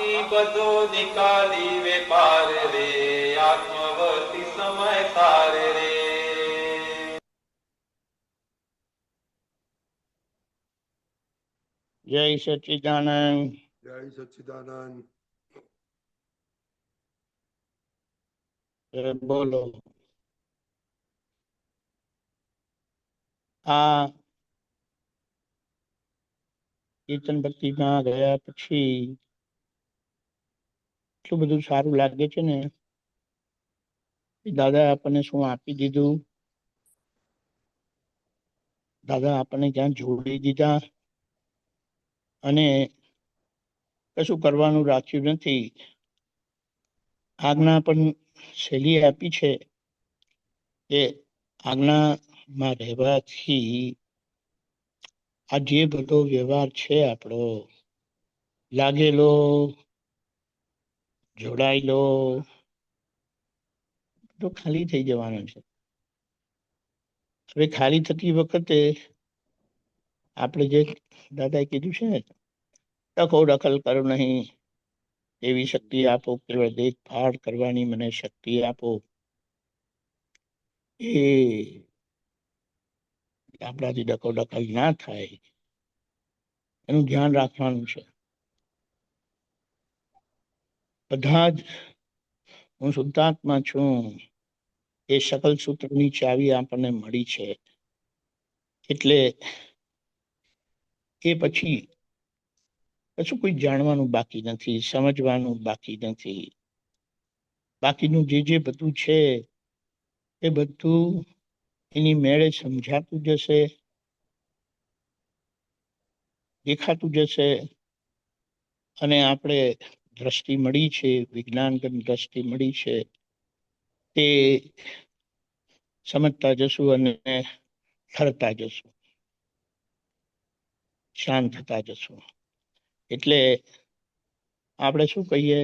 બાકી બધો નિકાલી વેપાર રે, આત્મવતી સમય તાર રે. જય સચ્ચિદાનંદ. જય સચ્ચિદાનંદ. બોલો. આ કીર્તન ભક્તિમાં ગયા પછી એટલું બધું સારું લાગે છે ને. દાદા આપણને શું આપી દીધું, દાદા આપણને ક્યાં જોડી દીધા અને કશું કરવાનું રાખ્યું નથી. આજ્ઞા પણ શૈલી આપી છે કે આજ્ઞામાં રહેવાથી આ જે બધો વ્યવહાર છે આપણો લાગેલો જોડાયેલો તો ખાલી થઈ જવાનો છે. હવે ખાલી થતી વખતે આપણે જે દાદાએ કીધું છે ને, ટકો દખલ કરો નહીં, એવી શક્તિ આપો, કેવળ દેખભાળ કરવાની મને શક્તિ આપો. એ આપણાથી ડકો દખલ ના થાય એનું ધ્યાન રાખવાનું છે. બધા જ હું શુદ્ધાત્મા છું, એ સકલ સૂત્રની ચાવી આપણને મળી છે. એટલે એ પછી કશું કોઈ જાણવાનું બાકી નથી, સમજવાનું બાકી નથી. બાકીનું જે બધું છે એ બધું એની મેળે સમજાતું જશે, દેખાતું જશે. અને આપણે દ્રષ્ટિ મળી છે, વિજ્ઞાનગત દ્રષ્ટિ મળી છે, તે સમજતા જશું અને ઠરતા જશું, શાંત થતા જશું. એટલે આપણે શું કહીએ,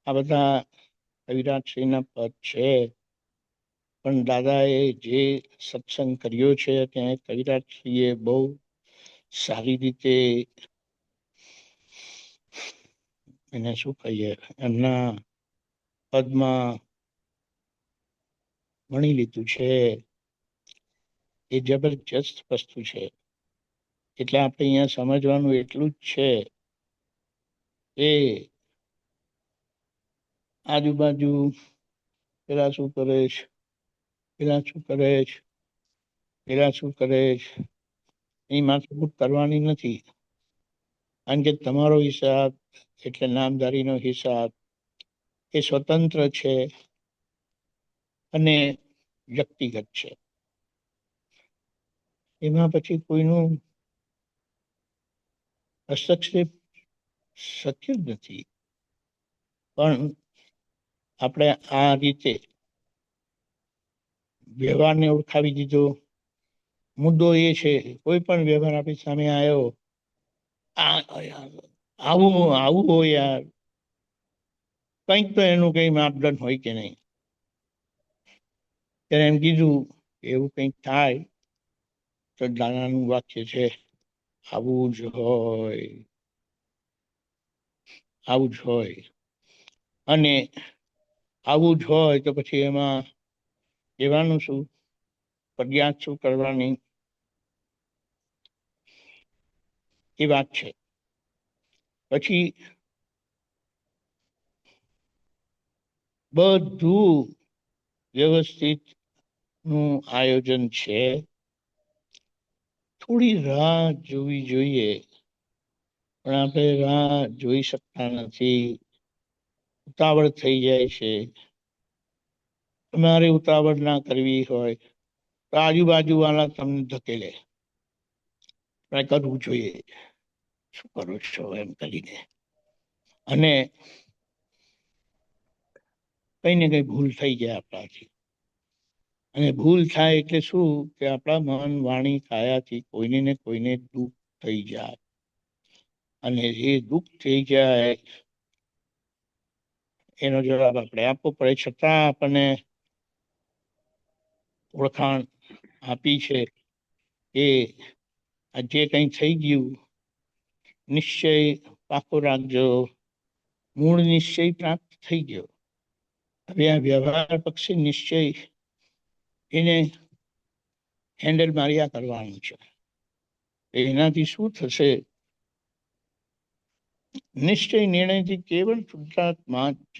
આ બધા કવિરાજશ્રીના પદ છે, પણ દાદાએ જે સત્સંગ કર્યો છે ત્યાં કવિરાજશ્રીએ બહુ સારી રીતે એને શું કહીએ, એમના પદમાં ભણી લીધું છે. એ જબરજસ્ત વસ્તુ છે. એટલે આપણે અહીંયા સમજવાનું એટલું જ છે કે આજુબાજુ પેલા શું કરે છે, પેલા શું કરે છે, પેલા શું કરે છે, એની માથાકૂટ કરવાની નથી. કારણ કે તમારો હિસાબ એટલે નામદારીનો હિસાબ એ સ્વતંત્ર છે અને વ્યક્તિગત છે. એમાં પછી કોઈનું હસ્તક્ષેપ શક્ય જ નથી. પણ આપણે આ રીતે વ્યવહારને ઓળખાવી દીધો. મુદ્દો એ છે, કોઈ પણ વ્યવહાર આપણી સામે આવ્યો, આવું આવું હોય યાર, કંઈક તો એનું કઈ માપદંડ હોય કે નહીં. ત્યારે એમ કીધું એવું કંઈક થાય તો દાદાનું વાક્ય છે, આવું જ હોય, આવું જ હોય. અને આવું જ હોય તો પછી એમાં કહેવાનું શું, ફરિયાદ શું કરવાની, એ વાત છે. પછી બધું વ્યવસ્થિત નું આયોજન છે. થોડી રાહ જોવી જોઈએ, પણ આપણે રાહ જોઈ શકતા નથી. ઉતાવળ થઈ જાય છે. તમારે ઉતાવળ ના કરવી હોય તો આજુબાજુ વાળા તમને ધકેલે, કરવું જોઈએ, શું કરો છો એમ કરીને. અને કઈ ને કઈ ભૂલ થઈ જાય આપણાથી. અને ભૂલ થાય એટલે શું કે આપણા મન, વાણી, કાયાથી કોઈને ને કોઈને દુઃખ થઈ જાય. અને એ દુઃખ થઈ જાય એનો જવાબ આપણે આપવો પડે. છતાં આપણને ઓળખાણ આપી છે કે આ જે કંઈ થઈ ગયું નિશ્ચય પાકો રાખજો, મૂળ નિશ્ચય પ્રાપ્ત થઈ ગયો. હવે આ વ્યવહાર પક્ષી નિશ્ચય એને હેન્ડલ માર્યા કરવાનું છે. એનાથી શું થશે? નિશ્ચય નિર્ણયથી કેવળ શુદ્ધાત્મા જ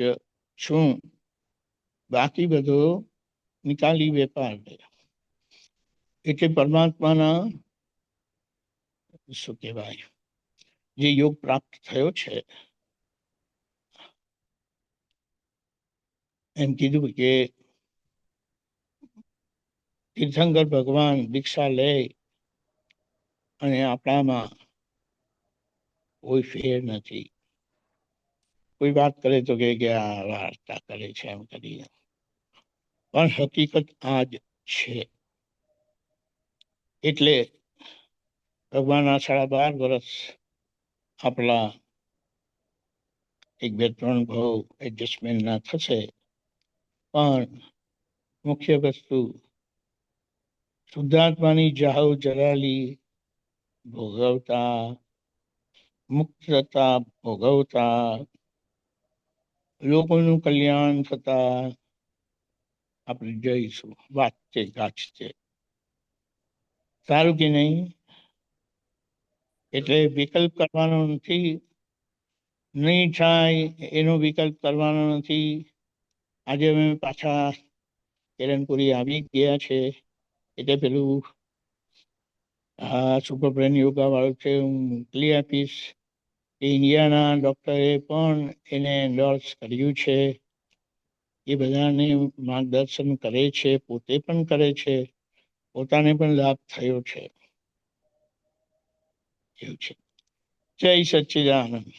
છું, બાકી બધો નિકાલી વેપાર. એટલે પરમાત્માના શું કહેવાય, જે યોગ પ્રાપ્ત થયો છે, એમ કીધું કે તીર્થંકર ભગવાન દીક્ષા લે અને આપણામાં કોઈ ફેર નથી. કોઈ વાત કરે તો કે આ વાર્તા કરે છે એમ કરી, પણ હકીકત આ જ છે. એટલે ભગવાનના 12.5 વર્ષ આપણા 1, 2, 3 ભાવ એડજસ્ટમેન્ટ ના થશે, પણ મુખ્ય વસ્તુ શુદ્ધાત્માની જાહો જલાલી ભોગવતા, મુક્તતા ભોગવતા, લોકોનું કલ્યાણ થતા આપણે જઈશું. વાત છે, ગાચ છે. સારું કે નહીં? એટલે વિકલ્પ કરવાનો નથી, નહીં થાય એનો વિકલ્પ કરવાનો નથી. આજે અમે પાછા કેરનપુરી આવી ગયા છે. એટલે પેલું સુપરબ્રેન યોગા વાળું છે, હું મોકલી આપીશ. ઇન્ડિયાના ડૉક્ટરે પણ એને એન્ડોર્સ કર્યું છે. એ બધાને માર્ગદર્શન કરે છે, પોતે પણ કરે છે, પોતાને પણ લાભ થયો છે. એવું છે. જય સચ્ચિદાનંદ.